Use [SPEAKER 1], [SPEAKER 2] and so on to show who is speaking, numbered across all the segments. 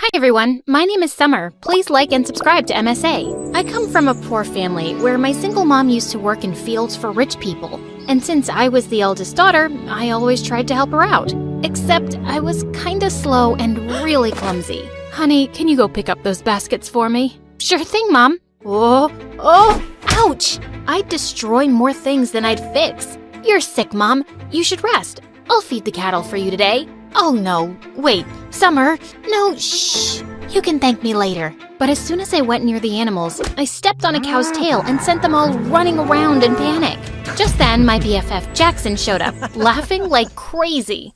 [SPEAKER 1] Hi everyone, my name is Summer. Please like and subscribe to MSA. I come from a poor family where my single mom used to work in fields for rich people. And since I was the eldest daughter, I always tried to help her out. Except I was kinda slow and really clumsy. Honey, can you go pick up those baskets for me? Sure thing, Mom. Oh, ouch! I'd destroy more things than I'd fix. You're sick, Mom. You should rest. I'll feed the cattle for you today. Oh no, wait, Summer, no, shh. You can thank me later. But as soon as I went near the animals, I stepped on a cow's tail and sent them all running around in panic. Just then, my BFF Jackson showed up, laughing like crazy.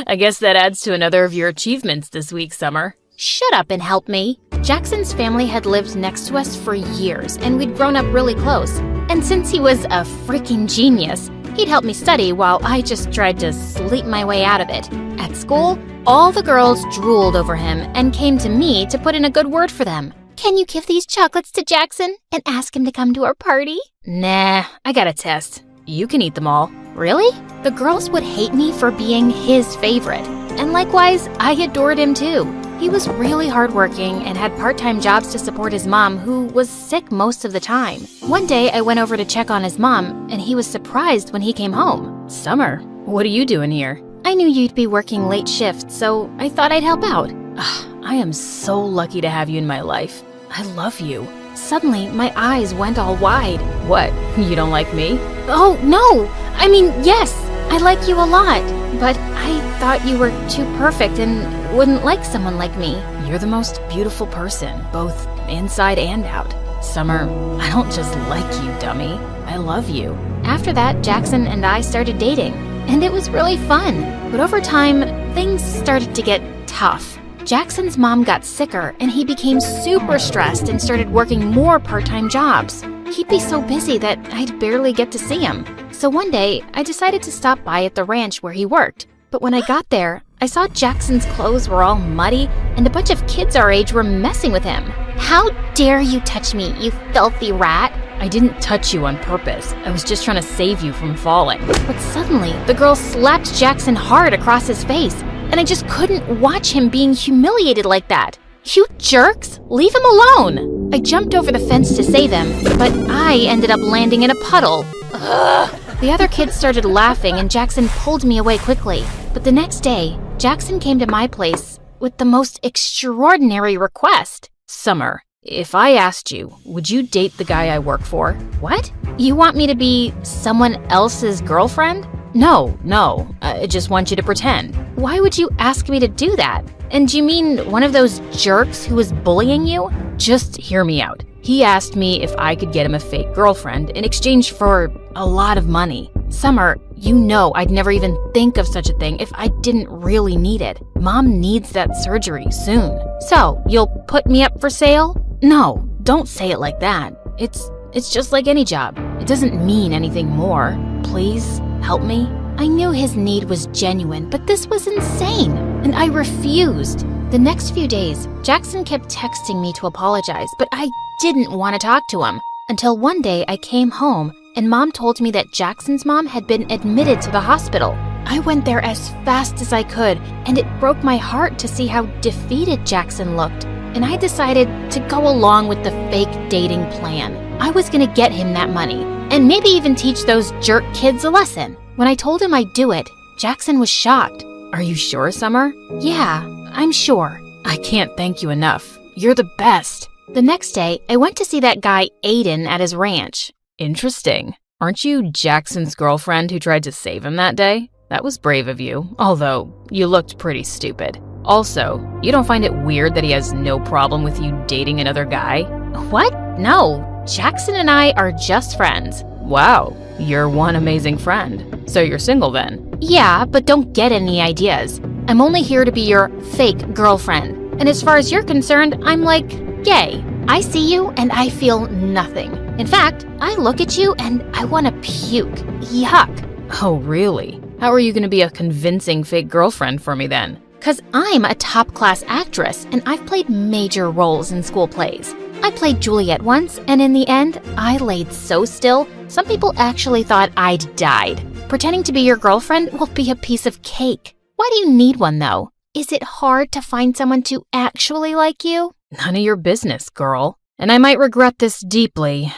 [SPEAKER 2] I guess that adds to another of your achievements this week, Summer.
[SPEAKER 1] Shut up and help me. Jackson's family had lived next to us for years, and we'd grown up really close. And since he was a freaking genius, he'd help me study while I just tried to sleep my way out of it. At school, all the girls drooled over him and came to me to put in a good word for them. Can you give these chocolates to Jackson and ask him to come to our party?
[SPEAKER 2] Nah, I got a test. You can eat them all.
[SPEAKER 1] Really? The girls would hate me for being his favorite. And likewise, I adored him too. He was really hardworking and had part-time jobs to support his mom, who was sick most of the time. One day, I went over to check on his mom, and he was surprised when he came home.
[SPEAKER 2] Summer, what are you doing here?
[SPEAKER 1] I knew you'd be working late shifts, so I thought I'd help out.
[SPEAKER 2] I am so lucky to have you in my life. I love you.
[SPEAKER 1] Suddenly, my eyes went all wide.
[SPEAKER 2] What, you don't like me?
[SPEAKER 1] Oh, no! I mean, yes, I like you a lot, but I thought you were too perfect and wouldn't like someone like me.
[SPEAKER 2] You're the most beautiful person, both inside and out. Summer, I don't just like you, dummy. I love you.
[SPEAKER 1] After that, Jackson and I started dating, and it was really fun. But over time, things started to get tough. Jackson's mom got sicker, and he became super stressed and started working more part-time jobs. He'd be so busy that I'd barely get to see him. So one day, I decided to stop by at the ranch where he worked. But when I got there, I saw Jackson's clothes were all muddy, and a bunch of kids our age were messing with him. How dare you touch me, you filthy rat!
[SPEAKER 2] I didn't touch you on purpose. I was just trying to save you from falling.
[SPEAKER 1] But suddenly, the girl slapped Jackson hard across his face, and I just couldn't watch him being humiliated like that. You jerks! Leave him alone! I jumped over the fence to save him, but I ended up landing in a puddle. Ugh. The other kids started laughing, and Jackson pulled me away quickly. But the next day, Jackson came to my place with the most extraordinary request.
[SPEAKER 2] Summer, if I asked you, would you date the guy I work for?
[SPEAKER 1] What? You want me to be someone else's girlfriend?
[SPEAKER 2] No, I just want you to pretend.
[SPEAKER 1] Why would you ask me to do that? And do you mean one of those jerks who was bullying you?
[SPEAKER 2] Just hear me out. He asked me if I could get him a fake girlfriend in exchange for a lot of money.
[SPEAKER 1] Summer, you know I'd never even think of such a thing if I didn't really need it. Mom needs that surgery soon. So, you'll put me up for sale?
[SPEAKER 2] No, don't say it like that. It's just like any job. It doesn't mean anything more. Please, help me.
[SPEAKER 1] I knew his need was genuine, but this was insane, and I refused. The next few days, Jackson kept texting me to apologize, but I didn't want to talk to him. Until one day I came home, and Mom told me that Jackson's mom had been admitted to the hospital. I went there as fast as I could, and it broke my heart to see how defeated Jackson looked. And I decided to go along with the fake dating plan. I was gonna get him that money, and maybe even teach those jerk kids a lesson. When I told him I'd do it, Jackson was shocked.
[SPEAKER 2] Are you sure, Summer?
[SPEAKER 1] Yeah, I'm sure.
[SPEAKER 2] I can't thank you enough. You're the best.
[SPEAKER 1] The next day, I went to see that guy Aiden at his ranch.
[SPEAKER 2] Interesting. Aren't you Jackson's girlfriend who tried to save him that day? That was brave of you, although you looked pretty stupid. Also, you don't find it weird that he has no problem with you dating another guy?
[SPEAKER 1] What? No, Jackson and I are just friends.
[SPEAKER 2] Wow, you're one amazing friend. So you're single then?
[SPEAKER 1] Yeah, but don't get any ideas. I'm only here to be your fake girlfriend. And as far as you're concerned, I'm like, gay. I see you and I feel nothing. In fact, I look at you and I want to puke. Yuck.
[SPEAKER 2] Oh, really? How are you going to be a convincing fake girlfriend for me then?
[SPEAKER 1] 'Cause I'm a top-class actress and I've played major roles in school plays. I played Juliet once, and in the end, I laid so still, some people actually thought I'd died. Pretending to be your girlfriend will be a piece of cake. Why do you need one, though? Is it hard to find someone to actually like you?
[SPEAKER 2] None of your business, girl. And I might regret this deeply,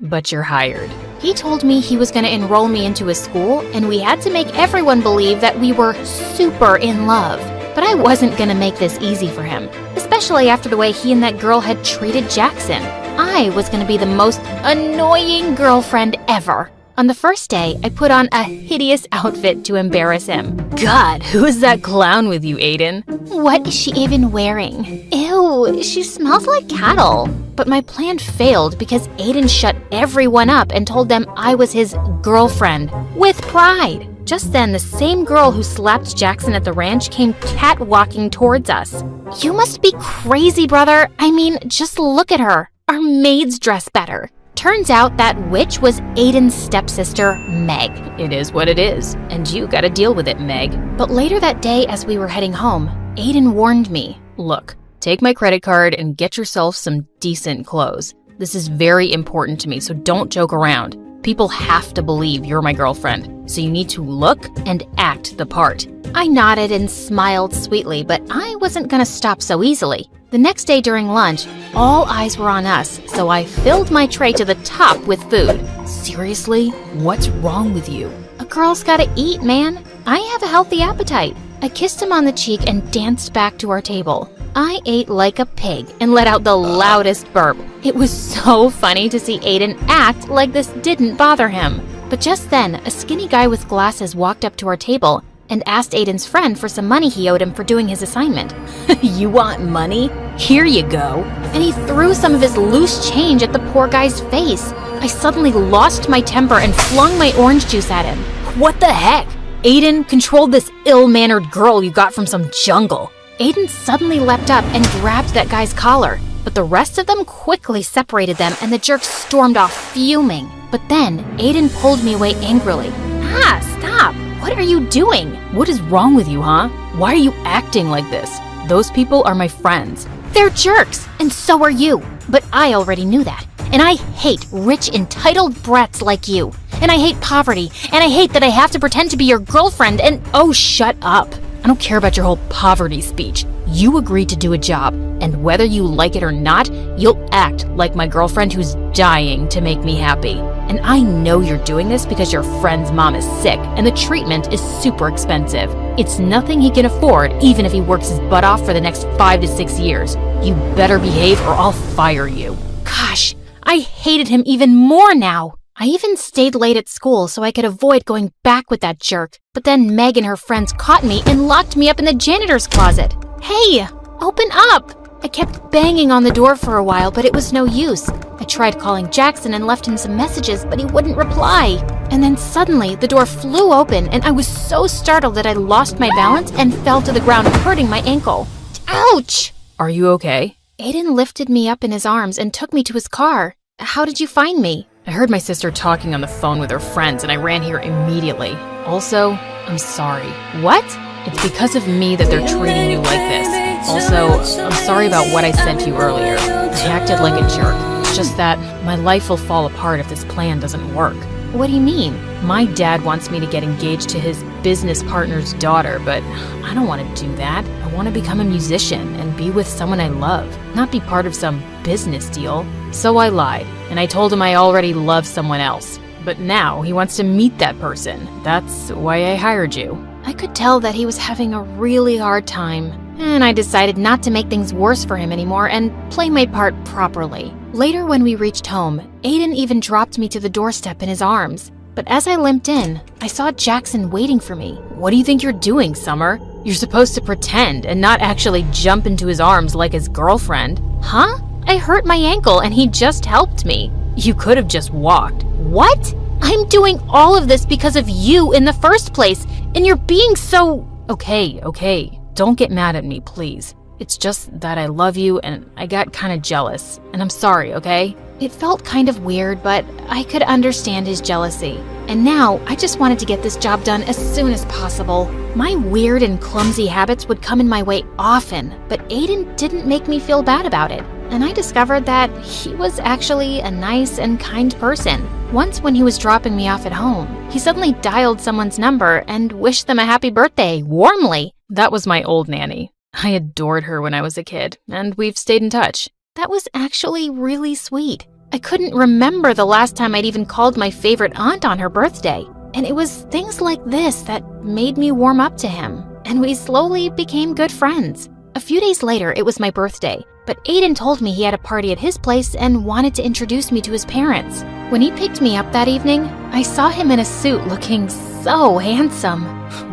[SPEAKER 2] but you're hired.
[SPEAKER 1] He told me he was going to enroll me into his school, and we had to make everyone believe that we were super in love. But I wasn't going to make this easy for him, especially after the way he and that girl had treated Jackson. I was going to be the most annoying girlfriend ever. On the first day, I put on a hideous outfit to embarrass him.
[SPEAKER 2] God, who is that clown with you, Aiden?
[SPEAKER 1] What is she even wearing? Ew, she smells like cattle. But my plan failed because Aiden shut everyone up and told them I was his girlfriend, with pride. Just then, the same girl who slapped Jackson at the ranch came catwalking towards us. You must be crazy, brother. I mean, just look at her. Our maids dress better. Turns out that witch was Aiden's stepsister, Meg.
[SPEAKER 2] It is what it is, and you gotta deal with it, Meg.
[SPEAKER 1] But later that day, as we were heading home, Aiden warned me.
[SPEAKER 2] Look, take my credit card and get yourself some decent clothes. This is very important to me, so don't joke around. People have to believe you're my girlfriend, so you need to look and act the part.
[SPEAKER 1] I nodded and smiled sweetly, but I wasn't gonna stop so easily. The next day during lunch, all eyes were on us, so I filled my tray to the top with food.
[SPEAKER 2] Seriously? What's wrong with you?
[SPEAKER 1] A girl's gotta eat, man. I have a healthy appetite. I kissed him on the cheek and danced back to our table. I ate like a pig and let out the loudest burp. It was so funny to see Aiden act like this didn't bother him. But just then, a skinny guy with glasses walked up to our table and asked Aiden's friend for some money he owed him for doing his assignment.
[SPEAKER 2] You want money? Here you go.
[SPEAKER 1] And he threw some of his loose change at the poor guy's face. I suddenly lost my temper and flung my orange juice at him.
[SPEAKER 2] What the heck? Aiden, control this ill-mannered girl you got from some jungle.
[SPEAKER 1] Aiden suddenly leapt up and grabbed that guy's collar, but the rest of them quickly separated them and the jerk stormed off fuming. But then, Aiden pulled me away angrily. Ah, stop! What are you doing?
[SPEAKER 2] What is wrong with you, huh? Why are you acting like this? Those people are my friends.
[SPEAKER 1] They're jerks, and so are you. But I already knew that. And I hate rich, entitled brats like you. And I hate poverty. And I hate that I have to pretend to be your girlfriend and—
[SPEAKER 2] Oh, shut up. I don't care about your whole poverty speech. You agreed to do a job, and whether you like it or not, you'll act like my girlfriend who's dying to make me happy. And I know you're doing this because your friend's mom is sick, and the treatment is super expensive. It's nothing he can afford, even if he works his butt off for the next 5 to 6 years. You better behave or I'll fire you.
[SPEAKER 1] Gosh, I hated him even more now. I even stayed late at school so I could avoid going back with that jerk. But then Meg and her friends caught me and locked me up in the janitor's closet. Hey, open up! I kept banging on the door for a while, but it was no use. I tried calling Jackson and left him some messages, but he wouldn't reply. And then suddenly, the door flew open, and I was so startled that I lost my balance and fell to the ground, hurting my ankle. Ouch!
[SPEAKER 2] Are you okay?
[SPEAKER 1] Aiden lifted me up in his arms and took me to his car. How did you find me?
[SPEAKER 2] I heard my sister talking on the phone with her friends and I ran here immediately. Also, I'm sorry.
[SPEAKER 1] What?
[SPEAKER 2] It's because of me that they're treating you like this. Also, I'm sorry about what I said to you earlier. I acted like a jerk. It's just that my life will fall apart if this plan doesn't work.
[SPEAKER 1] What do you mean?
[SPEAKER 2] My dad wants me to get engaged to his business partner's daughter, but I don't want to do that. I want to become a musician and be with someone I love, not be part of some business deal. So I lied, and I told him I already love someone else. But now he wants to meet that person. That's why I hired you.
[SPEAKER 1] I could tell that he was having a really hard time, and I decided not to make things worse for him anymore and play my part properly. Later, when we reached home, Aiden even dropped me to the doorstep in his arms. But as I limped in, I saw Jackson waiting for me.
[SPEAKER 2] What do you think you're doing, Summer? You're supposed to pretend and not actually jump into his arms like his girlfriend.
[SPEAKER 1] Huh? I hurt my ankle and he just helped me.
[SPEAKER 2] You could have just walked.
[SPEAKER 1] What? I'm doing all of this because of you in the first place, and you're being so—
[SPEAKER 2] Okay. Don't get mad at me, please. It's just that I love you and I got kind of jealous. And I'm sorry, okay?
[SPEAKER 1] It felt kind of weird, but I could understand his jealousy. And now, I just wanted to get this job done as soon as possible. My weird and clumsy habits would come in my way often, but Aiden didn't make me feel bad about it. And I discovered that he was actually a nice and kind person. Once when he was dropping me off at home, he suddenly dialed someone's number and wished them a happy birthday, warmly.
[SPEAKER 2] That was my old nanny. I adored her when I was a kid, and we've stayed in touch.
[SPEAKER 1] That was actually really sweet. I couldn't remember the last time I'd even called my favorite aunt on her birthday. And it was things like this that made me warm up to him. And we slowly became good friends. A few days later, it was my birthday, but Aiden told me he had a party at his place and wanted to introduce me to his parents. When he picked me up that evening, I saw him in a suit looking so handsome.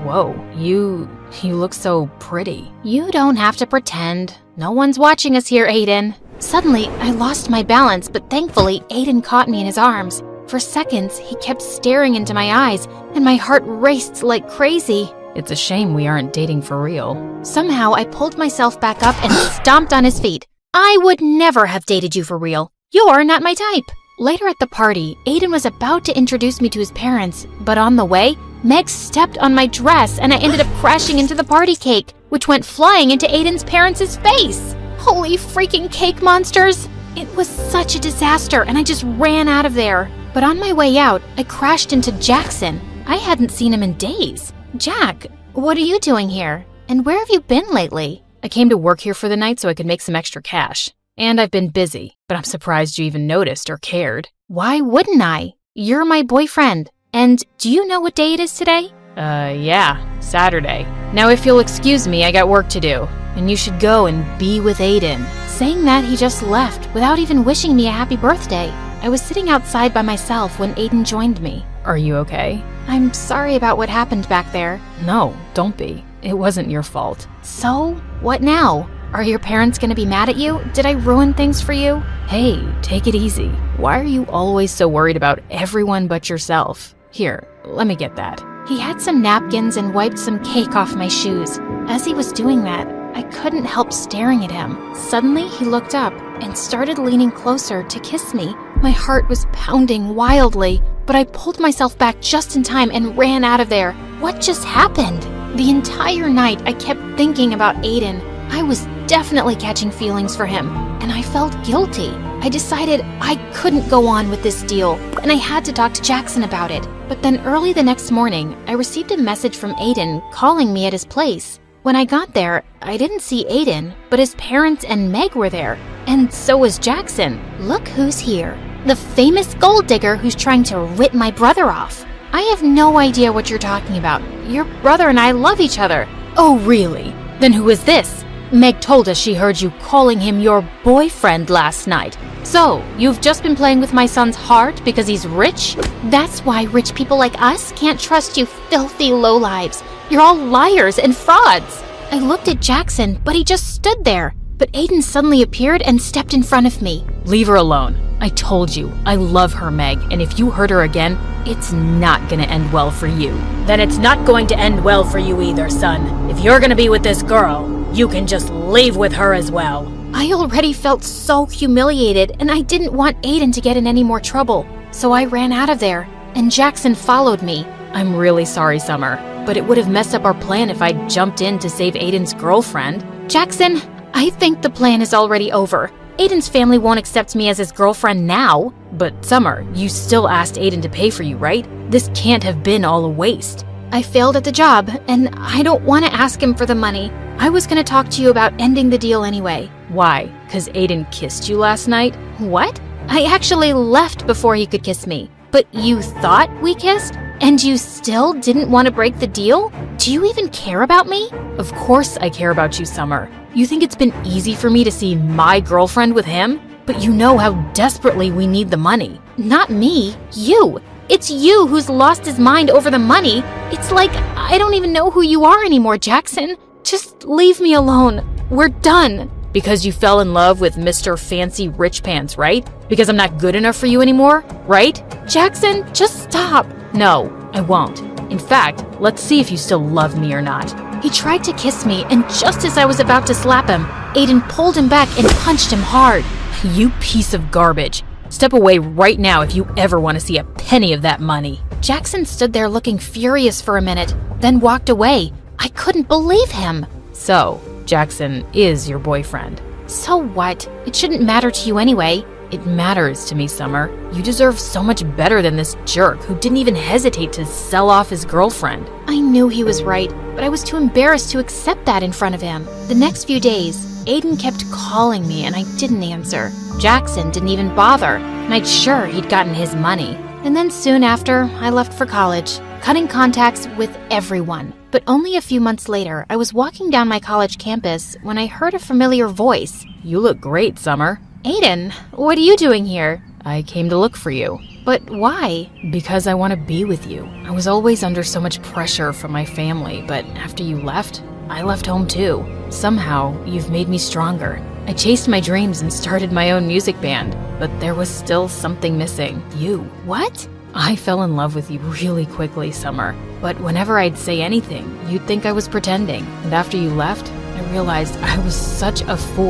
[SPEAKER 2] Whoa, you look so pretty.
[SPEAKER 1] You don't have to pretend. No one's watching us here, Aiden. Suddenly, I lost my balance, but thankfully, Aiden caught me in his arms. For seconds, he kept staring into my eyes, and my heart raced like crazy.
[SPEAKER 2] It's a shame we aren't dating for real.
[SPEAKER 1] Somehow, I pulled myself back up and stomped on his feet. I would never have dated you for real. You're not my type. Later at the party, Aiden was about to introduce me to his parents, but on the way, Meg stepped on my dress and I ended up crashing into the party cake, which went flying into Aiden's parents' face. Holy freaking cake monsters! It was such a disaster and I just ran out of there. But on my way out, I crashed into Jackson. I hadn't seen him in days. Jack, what are you doing here? And where have you been lately?
[SPEAKER 2] I came to work here for the night so I could make some extra cash. And I've been busy, but I'm surprised you even noticed or cared.
[SPEAKER 1] Why wouldn't I? You're my boyfriend. And do you know what day it is today?
[SPEAKER 2] Yeah, Saturday. Now if you'll excuse me, I got work to do. And you should go and be with Aiden.
[SPEAKER 1] Saying that, he just left without even wishing me a happy birthday. I was sitting outside by myself when Aiden joined me.
[SPEAKER 2] Are you okay?
[SPEAKER 1] I'm sorry about what happened back there.
[SPEAKER 2] No, don't be. It wasn't your fault.
[SPEAKER 1] So, what now? Are your parents gonna be mad at you? Did I ruin things for you?
[SPEAKER 2] Hey, take it easy. Why are you always so worried about everyone but yourself? Here, let me get that.
[SPEAKER 1] He had some napkins and wiped some cake off my shoes. As he was doing that, I couldn't help staring at him. Suddenly, he looked up and started leaning closer to kiss me. My heart was pounding wildly, but I pulled myself back just in time and ran out of there. What just happened? The entire night, I kept thinking about Aiden. I was definitely catching feelings for him, and I felt guilty. I decided I couldn't go on with this deal, and I had to talk to Jackson about it. But then early the next morning, I received a message from Aiden calling me at his place. When I got there, I didn't see Aiden, but his parents and Meg were there, and so was Jackson. Look who's here. The famous gold digger who's trying to rip my brother off. I have no idea what you're talking about. Your brother and I love each other.
[SPEAKER 2] Oh, really? Then who is this? Meg told us she heard you calling him your boyfriend last night. So, you've just been playing with my son's heart because he's rich?
[SPEAKER 1] That's why rich people like us can't trust you filthy lowlives. You're all liars and frauds. I looked at Jackson, but he just stood there. But Aiden suddenly appeared and stepped in front of me.
[SPEAKER 2] Leave her alone. I told you, I love her, Meg, and if you hurt her again, it's not gonna end well for you.
[SPEAKER 3] Then it's not going to end well for you either, son. If you're gonna be with this girl, you can just leave with her as well.
[SPEAKER 1] I already felt so humiliated, and I didn't want Aiden to get in any more trouble. So I ran out of there, and Jackson followed me.
[SPEAKER 2] I'm really sorry, Summer, but it would have messed up our plan if I jumped in to save Aiden's girlfriend.
[SPEAKER 1] Jackson, I think the plan is already over. Aiden's family won't accept me as his girlfriend now.
[SPEAKER 2] But Summer, you still asked Aiden to pay for you, right? This can't have been all a waste.
[SPEAKER 1] I failed at the job, and I don't want to ask him for the money. I was going to talk to you about ending the deal anyway.
[SPEAKER 2] Why? 'Cause Aiden kissed you last night?
[SPEAKER 1] What? I actually left before he could kiss me. But you thought we kissed? And you still didn't want to break the deal? Do you even care about me?
[SPEAKER 2] Of course I care about you, Summer. You think it's been easy for me to see my girlfriend with him? But you know how desperately we need the money.
[SPEAKER 1] Not me, you. It's you who's lost his mind over the money. It's like I don't even know who you are anymore, Jackson. Just leave me alone. We're done.
[SPEAKER 2] Because you fell in love with Mr. Fancy Rich Pants, right? Because I'm not good enough for you anymore, right?
[SPEAKER 1] Jackson, just stop.
[SPEAKER 2] No, I won't. In fact, let's see if you still love me or not.
[SPEAKER 1] He tried to kiss me, and just as I was about to slap him, Aiden pulled him back and punched him hard.
[SPEAKER 2] You piece of garbage. Step away right now if you ever want to see a penny of that money.
[SPEAKER 1] Jackson stood there looking furious for a minute, then walked away. I couldn't believe him.
[SPEAKER 2] So, Jackson is your boyfriend.
[SPEAKER 1] So what? It shouldn't matter to you anyway.
[SPEAKER 2] It matters to me, Summer. You deserve so much better than this jerk who didn't even hesitate to sell off his girlfriend.
[SPEAKER 1] I knew he was right, but I was too embarrassed to accept that in front of him. The next few days, Aiden kept calling me and I didn't answer. Jackson didn't even bother, and I'd sure he'd gotten his money. And then soon after, I left for college, cutting contacts with everyone. But only a few months later, I was walking down my college campus when I heard a familiar voice.
[SPEAKER 2] You look great, Summer.
[SPEAKER 1] Aiden, what are you doing here?
[SPEAKER 2] I came to look for you.
[SPEAKER 1] But why?
[SPEAKER 2] Because I want to be with you. I was always under so much pressure from my family, but after you left, I left home too. Somehow, you've made me stronger. I chased my dreams and started my own music band, but there was still something missing. You.
[SPEAKER 1] What?
[SPEAKER 2] I fell in love with you really quickly, Summer. But whenever I'd say anything, you'd think I was pretending. And after you left, I realized I was such a fool.